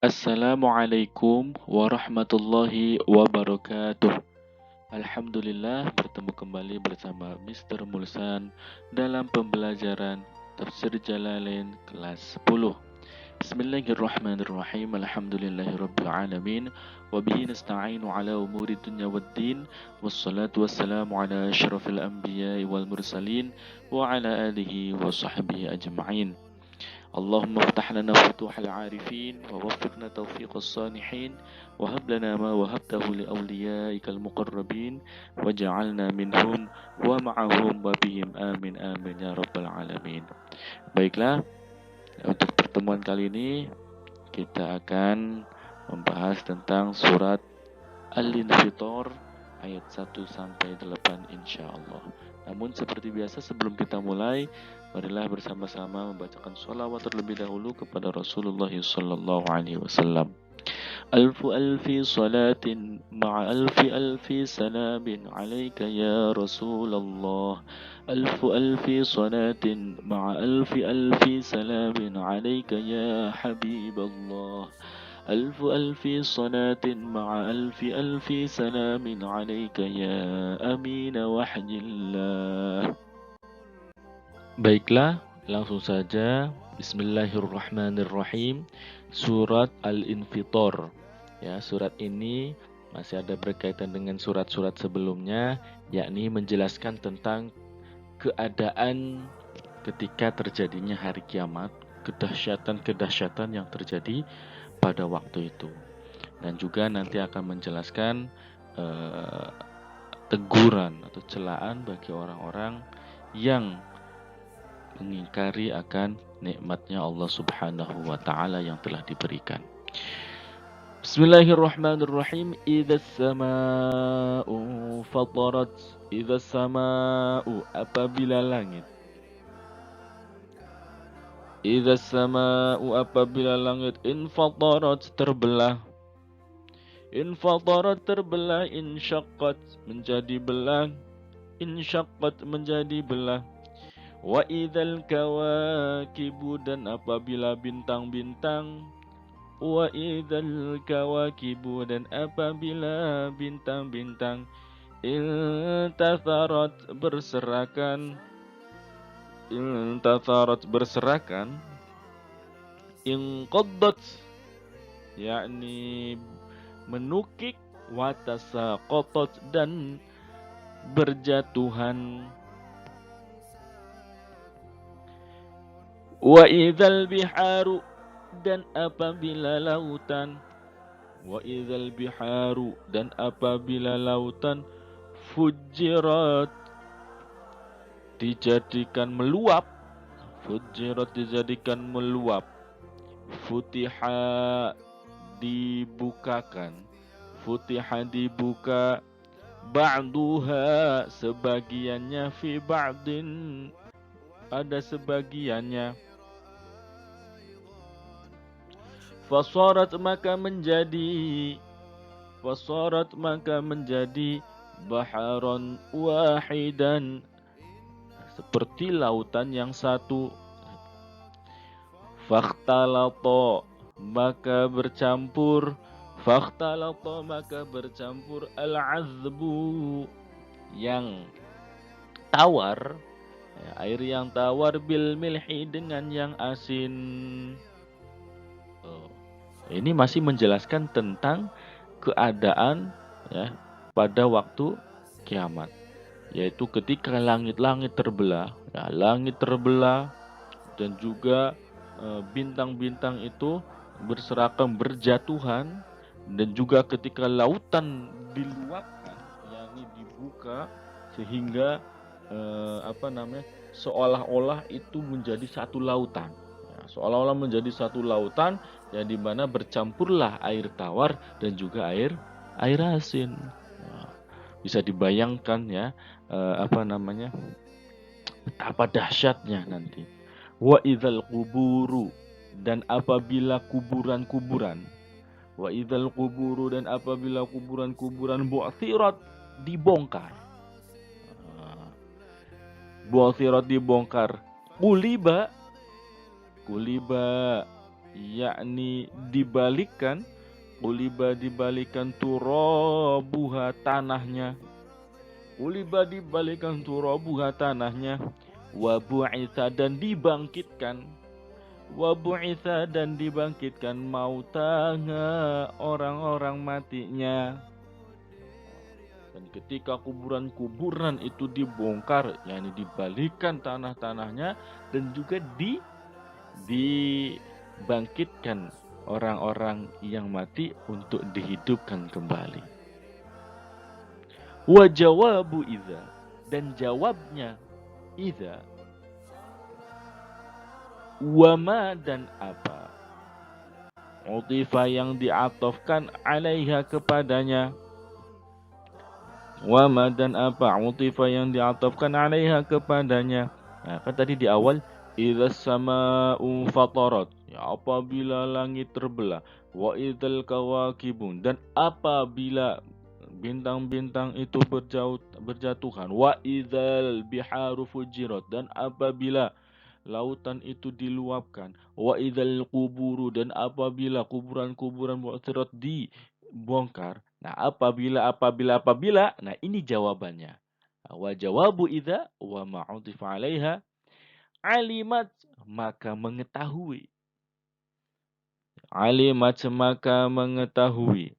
Assalamualaikum warahmatullahi wabarakatuh. Alhamdulillah bertemu kembali bersama Mr. Mulsan dalam pembelajaran Tafsir Jalalain kelas 10. Bismillahirrahmanirrahim. Alhamdulillahirabbil alamin wa bihi nasta'inu ala umuri dunya waddin wassalatu wassalamu ala asyrafil anbiya'i wal mursalin wa ala alihi wa sahbihi ajma'in. اللهم افتح لنا فتوح العارفين ووفقنا توفيق الصالحين وهب لنا ما وهبته لأوليائك المقربين وجعلنا منهم ومعهم وبهم آمين آمين ya rabbal alamin. Baiklah, untuk pertemuan kali ini kita akan membahas tentang surat Al-Infitor ayat 1 sampai 8 insyaallah. Namun seperti biasa sebelum kita mulai, marilah bersama-sama membacakan sholawat terlebih dahulu kepada Rasulullah sallallahu alaihi wasallam. Alfu alfi salatin ma'a alfi alfi salamin alaika ya Rasulullah. Alfu alfi salatin ma'a alfi alfi salamin alaika ya Habiballah. ألف ألف صلاة مع ألف ألف سلام عليك يا أمين وحي الله. Baiklah, langsung saja. Bismillahirrahmanirrahim. Surat Al-Infitor. Ya, surat ini masih ada berkaitan dengan surat-surat sebelumnya, yakni menjelaskan tentang keadaan ketika terjadinya hari kiamat, kedahsyatan-kedahsyatan yang terjadi pada waktu itu, dan juga nanti akan menjelaskan teguran atau celaan bagi orang-orang yang mengingkari akan nikmatnya Allah Subhanahu wa taala yang telah diberikan. Bismillahirrahmanirrahim. Idzas samaa'u fatarat. Idzas samaa'u, apabila langit. Idza sama'u, apabila langit, infatarat, terbelah. Infatarat, terbelah, insyaqqat, menjadi belah. Insyaqqat, menjadi belah. Wa idzal kawakibu, dan apabila bintang-bintang. Wa idzal kawakibu, dan apabila bintang-bintang intatharat, berserakan. Intatharat, berserakan. Inqaddat, yakni menukik. Watasaqatat, dan berjatuhan. Wa idzal biharu, dan apabila lautan. Wa idzal biharu, dan apabila lautan fujirat, dijadikan meluap. Fujirat, dijadikan meluap. Futiha, dibukakan. Futiha, dibuka. Ba'duha, sebagiannya. Fi ba'din, ada sebagiannya. Fasarat, maka menjadi. Fasarat, maka menjadi. Baharon wahidan, seperti lautan yang satu. Fakhtalato, maka bercampur. Fakhtalato, maka bercampur. Al-azbu, yang tawar, ya, air yang tawar. Bil milhi, dengan yang asin. Ini masih menjelaskan tentang keadaan, ya, pada waktu kiamat, yaitu ketika langit-langit terbelah, ya, langit terbelah, dan juga bintang-bintang itu berserakan, berjatuhan, dan juga ketika lautan diluapkan, yakni dibuka, sehingga seolah-olah itu menjadi satu lautan, ya, seolah-olah menjadi satu lautan, yang dimana bercampurlah air tawar dan juga air asin. Bisa dibayangkan, ya, betapa dahsyatnya nanti. Wa idzal quburu, dan apabila kuburan-kuburan. Wa idzal quburu, dan apabila kuburan-kuburan. Bu'thirat, dibongkar. Bu'thirat, dibongkar. Kuliba, yakni dibalikkan, uliba dibalikkan turabuha tanahnya, uliba dibalikkan turabuha tanahnya, wa bu'itsa dan dibangkitkan, wa bu'itsa dan dibangkitkan mautaha orang-orang matinya. Dan ketika kuburan-kuburan itu dibongkar, yakni dibalikkan tanah-tanahnya dan juga dibangkitkan orang-orang yang mati untuk dihidupkan kembali. Wa jawabu idza, dan jawabnya idza, wama dan apa, utifa yang diatofkan alaiha kepadanya, wama dan apa, utifa yang diatofkan alaiha kepadanya. Nah, kan tadi di awal idzas sama'u fatarat, ya apabila langit terbelah, wa idzal kawakibun, dan apabila bintang-bintang itu berjatuhan, wa idzal biharu fujirat, dan apabila lautan itu diluapkan, wa idzal quburu, dan apabila kuburan-kuburan mu'tsirat dibongkar. Nah, apabila, nah ini jawabannya. Wa jawabu idza wa ma'utif 'alaiha alimat, maka mengetahui. Alimat, maka mengetahui.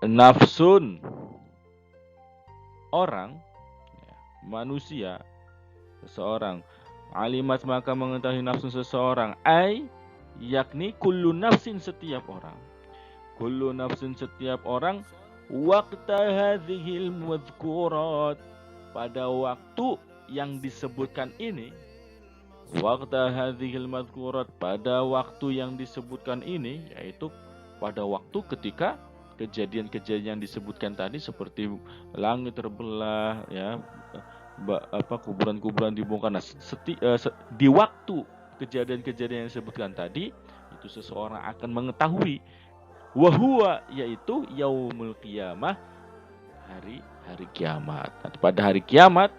Nafsun, orang, manusia, seseorang. Alimat, maka mengetahui nafsun seseorang, yakni kullu nafsin, setiap orang. Kullu nafsin, setiap orang, waqta hadhil madhkurat, pada waktu yang disebutkan ini. Waqta hadhil madhkurat, pada waktu yang disebutkan ini, yaitu pada waktu ketika kejadian-kejadian yang disebutkan tadi, seperti langit terbelah, ya, kuburan-kuburan dibongkar. Nah, di waktu kejadian-kejadian yang disebutkan tadi, itu seseorang akan mengetahui. Wahua, yaitu yaumul qiyamah, hari kiamat. Nah, pada hari kiamat,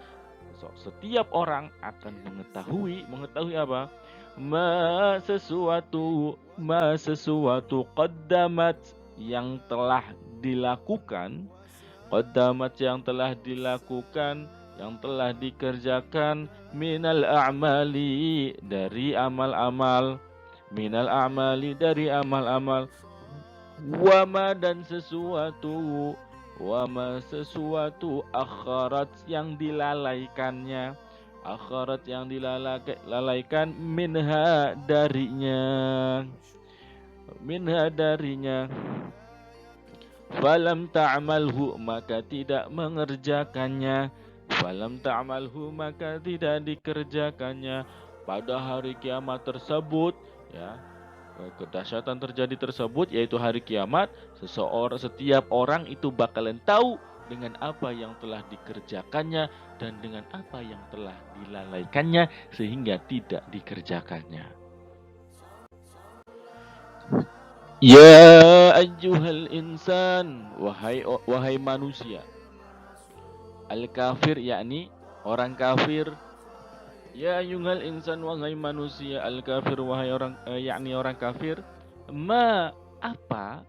setiap orang akan mengetahui apa? Ma sesuatu qaddamat, yang telah dilakukan, qaddamat, yang telah dilakukan, yang telah dikerjakan, minal a'mali, dari amal-amal, minal a'mali, dari amal-amal, wama, dan sesuatu, wama sesuatu, akharat, yang dilalaikannya, akharat, yang dilalaikan, minha, darinya, minha, darinya, falam ta'malhu, maka tidak mengerjakannya, falam ta'malhu, maka tidak dikerjakannya. Pada hari kiamat tersebut, ya, kedahsyatan terjadi tersebut, yaitu hari kiamat, setiap orang itu bakalan tahu dengan apa yang telah dikerjakannya dan dengan apa yang telah dilalaikannya sehingga tidak dikerjakannya. Ya ayyuhal insan, wahai manusia, al-kafir, yakni orang kafir. Ya ayyuhal insan, wahai manusia, al-kafir, wahai orang, yakni orang kafir. Ma apa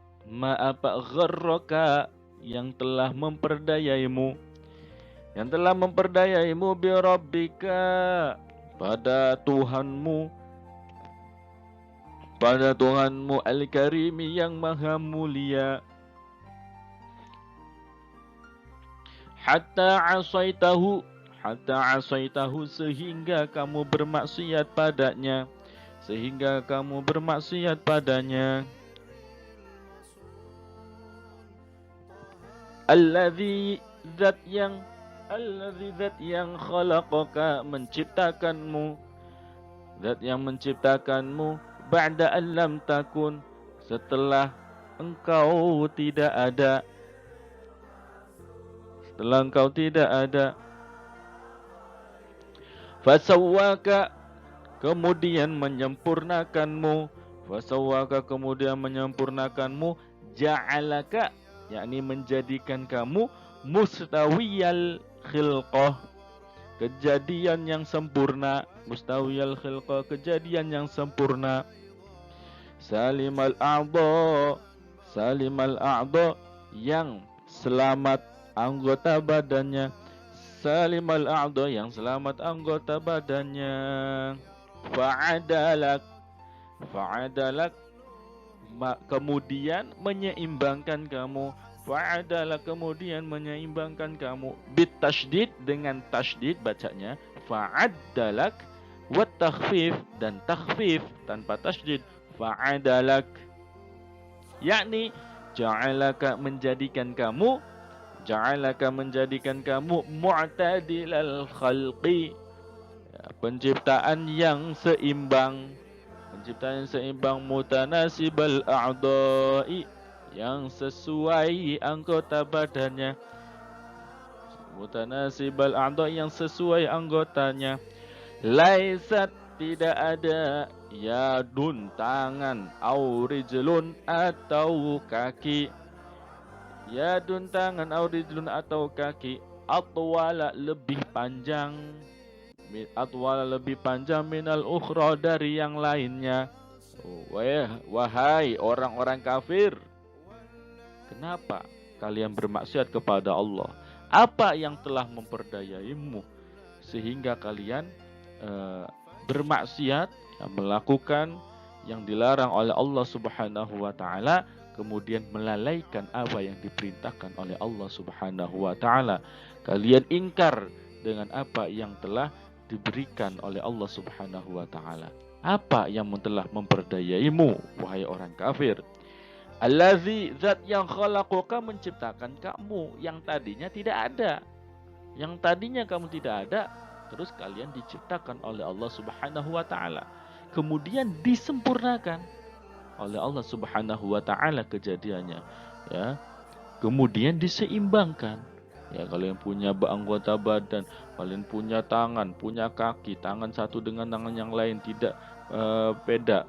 gharraka, yang telah memperdayaimu, bi rabbika, pada Tuhanmu, al-karimi, yang maha mulia. Hatta asaitahu, sehingga kamu bermaksiat padanya, Alladzi, zat yang khalaqaka, menciptakanmu, ba'da an lam takun, setelah engkau tidak ada, fasawwaka, kemudian menyempurnakanmu, ja'alaka, yakni menjadikan kamu mustawiyal khilqah, kejadian yang sempurna. Mustawiyal khilqa, kejadian yang sempurna. Salimal a'dha, salimal a'dha, yang selamat anggota badannya. Salimal a'dha, yang selamat anggota badannya. Fa'adalak, fa'adalak, kemudian menyeimbangkan kamu. Fa'adalak, kemudian menyeimbangkan kamu. Bit tasydid, dengan tasydid bacanya. Fa'adalak. Wat takhfif, dan takhfif tanpa tasydid. Fa'adalak, yakni ja'alaka, menjadikan kamu. Ja'alaka, menjadikan kamu. Mu'tadilal khalqi, penciptaan yang seimbang. Penciptaan yang seimbang. Mutanasibal a'dha'i, yang sesuai anggota badannya. Mutanasibal a'dha'i, yang sesuai anggotanya. Laisat, tidak ada. Yadun, tangan. Au rijlun, atau kaki. Yadun, tangan. Au rijlun, atau kaki. Atwala, lebih panjang. Atwala, lebih panjang. Minal ukhra, dari yang lainnya. Wahai orang-orang kafir, kenapa kalian bermaksiat kepada Allah? Apa yang telah memperdayaimu sehingga kalian bermaksiat, melakukan yang dilarang oleh Allah Subhanahu wa taala, kemudian melalaikan apa yang diperintahkan oleh Allah Subhanahu wa taala. Kalian ingkar dengan apa yang telah diberikan oleh Allah Subhanahu wa taala. Apa yang telah memperdayaimu, wahai orang kafir? Allazi, zat yang khalaqaka, menciptakan kamu yang tadinya tidak ada. Yang tadinya kamu tidak ada, terus kalian diciptakan oleh Allah Subhanahu wa taala. Kemudian disempurnakan oleh Allah Subhanahu wa taala kejadiannya, ya. Kemudian diseimbangkan. Ya, kalian punya anggota badan, kalian punya tangan, punya kaki, tangan satu dengan tangan yang lain tidak tidak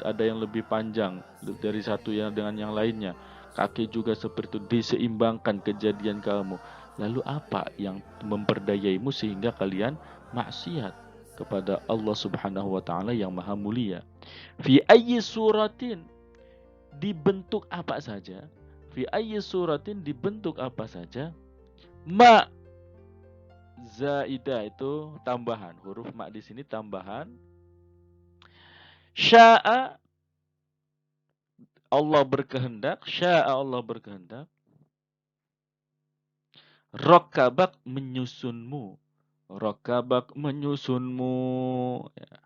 ada yang lebih panjang dari satu yang dengan yang lainnya. Kaki juga seperti itu, diseimbangkan kejadian kamu. Lalu apa yang memperdayaimu sehingga kalian maksiat kepada Allah Subhanahu wa taala yang maha mulia? Fi ayyi suratin, dibentuk apa saja. Fi ayyi suratin, dibentuk apa saja. Ma, zaidah itu tambahan, huruf ma di sini tambahan. Sya'a, Allah berkehendak. Sya'a, Allah berkehendak. Rokabak, menyusunmu. Rokabak, menyusunmu, ya,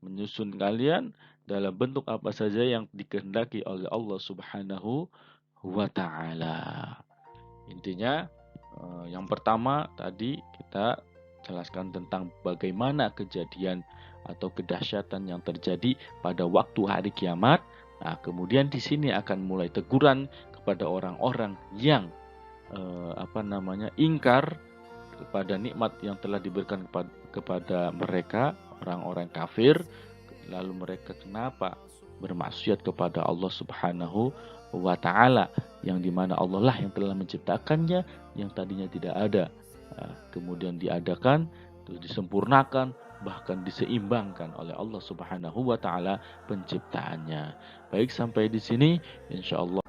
menyusun kalian dalam bentuk apa saja yang dikehendaki oleh Allah Subhanahu wa ta'ala. Intinya yang pertama tadi kita jelaskan tentang bagaimana kejadian atau kedahsyatan yang terjadi pada waktu hari kiamat. Nah, kemudian di sini akan mulai teguran kepada orang-orang yang ingkar kepada nikmat yang telah diberikan kepada mereka, orang-orang kafir. Lalu mereka kenapa bermaksiat kepada Allah Subhanahu wa ta'ala, yang dimana Allah lah yang telah menciptakannya, yang tadinya tidak ada, kemudian diadakan, terus disempurnakan, bahkan diseimbangkan oleh Allah Subhanahu wa ta'ala penciptaannya. Baik, sampai di sini insyaallah.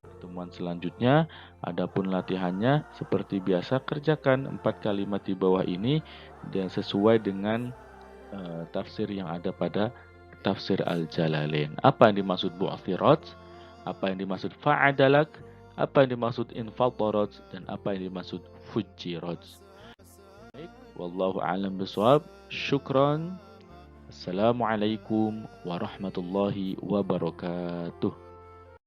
Pertemuan selanjutnya, adapun latihannya seperti biasa, kerjakan 4 kalimat di bawah ini dan sesuai dengan tafsir yang ada pada tafsir Al-Jalalain. Apa yang dimaksud bu'thirat, apa yang dimaksud fa'adalak, apa yang dimaksud infatarat, dan apa yang dimaksud fujirat. Baik, wallahu a'lam bishawab. Syukran. Assalamualaikum warahmatullahi wabarakatuh.